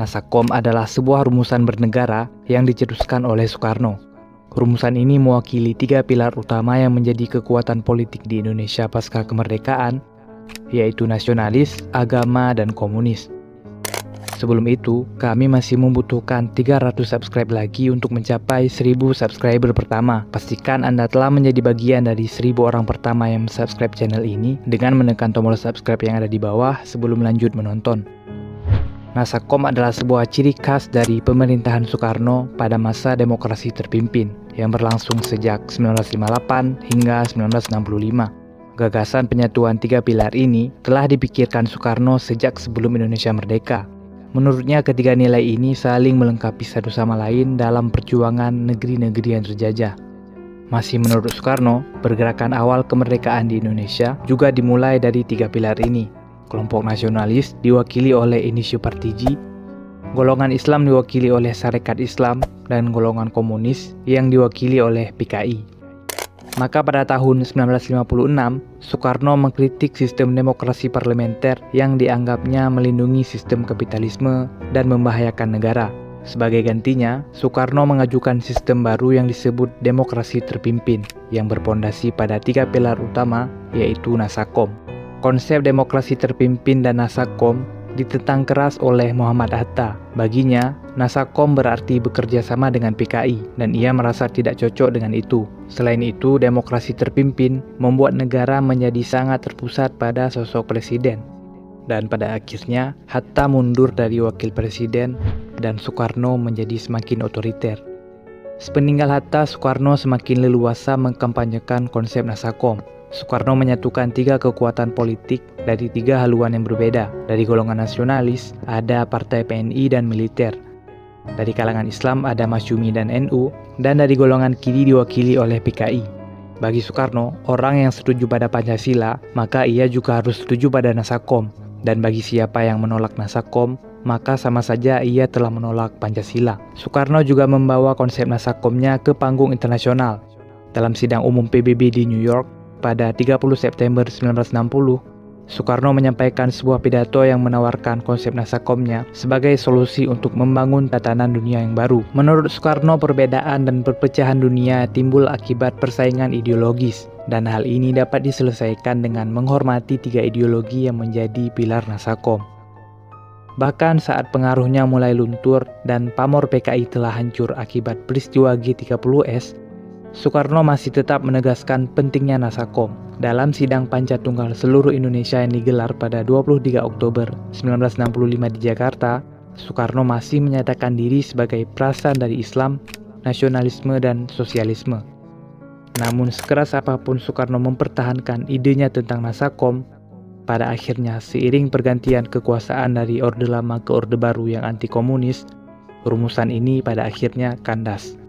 Nasakom adalah sebuah rumusan bernegara yang dicetuskan oleh Soekarno. Rumusan ini mewakili 3 pilar utama yang menjadi kekuatan politik di Indonesia pasca kemerdekaan, yaitu nasionalis, agama, dan komunis. Sebelum itu, kami masih membutuhkan 300 subscribe lagi untuk mencapai 1000 subscriber pertama. Pastikan Anda telah menjadi bagian dari 1000 orang pertama yang subscribe channel ini dengan menekan tombol subscribe yang ada di bawah sebelum lanjut menonton. Nasakom adalah sebuah ciri khas dari pemerintahan Soekarno pada masa demokrasi terpimpin yang berlangsung sejak 1958 hingga 1965. Gagasan penyatuan 3 pilar ini telah dipikirkan Soekarno sejak sebelum Indonesia merdeka. Menurutnya ketiga nilai ini saling melengkapi satu sama lain dalam perjuangan negeri-negeri yang terjajah. Masih menurut Soekarno, pergerakan awal kemerdekaan di Indonesia juga dimulai dari 3 pilar ini. Kelompok nasionalis diwakili oleh Inicio Partiji, golongan Islam diwakili oleh Sarekat Islam, dan golongan komunis yang diwakili oleh PKI. Maka pada tahun 1956, Soekarno mengkritik sistem demokrasi parlementer yang dianggapnya melindungi sistem kapitalisme dan membahayakan negara. Sebagai gantinya, Soekarno mengajukan sistem baru yang disebut demokrasi terpimpin yang berpondasi pada 3 pilar utama, yaitu Nasakom. Konsep demokrasi terpimpin dan Nasakom ditentang keras oleh Muhammad Hatta. Baginya, Nasakom berarti bekerja sama dengan PKI dan ia merasa tidak cocok dengan itu. Selain itu, demokrasi terpimpin membuat negara menjadi sangat terpusat pada sosok presiden. Dan pada akhirnya, Hatta mundur dari wakil presiden dan Soekarno menjadi semakin otoriter. Sepeninggal Hatta, Soekarno semakin leluasa mengkampanyekan konsep Nasakom. Soekarno menyatukan 3 kekuatan politik dari 3 haluan yang berbeda. Dari golongan nasionalis, ada partai PNI dan militer. Dari kalangan Islam ada Masyumi dan NU, dan dari golongan kiri diwakili oleh PKI. Bagi Soekarno, orang yang setuju pada Pancasila, maka ia juga harus setuju pada Nasakom. Dan bagi siapa yang menolak Nasakom, maka sama saja ia telah menolak Pancasila. Soekarno juga membawa konsep Nasakomnya ke panggung internasional. Dalam sidang umum PBB di New York, pada 30 September 1960, Soekarno menyampaikan sebuah pidato yang menawarkan konsep Nasakomnya sebagai solusi untuk membangun tatanan dunia yang baru. Menurut Soekarno, perbedaan dan perpecahan dunia timbul akibat persaingan ideologis, dan hal ini dapat diselesaikan dengan menghormati 3 ideologi yang menjadi pilar Nasakom. Bahkan saat pengaruhnya mulai luntur dan pamor PKI telah hancur akibat peristiwa G30S, Soekarno masih tetap menegaskan pentingnya Nasakom. Dalam sidang Pancatunggal seluruh Indonesia yang digelar pada 23 Oktober 1965 di Jakarta, Soekarno masih menyatakan diri sebagai perasan dari Islam, nasionalisme, dan sosialisme. Namun sekeras apapun Soekarno mempertahankan idenya tentang Nasakom, pada akhirnya seiring pergantian kekuasaan dari Orde Lama ke Orde Baru yang anti komunis, rumusan ini pada akhirnya kandas.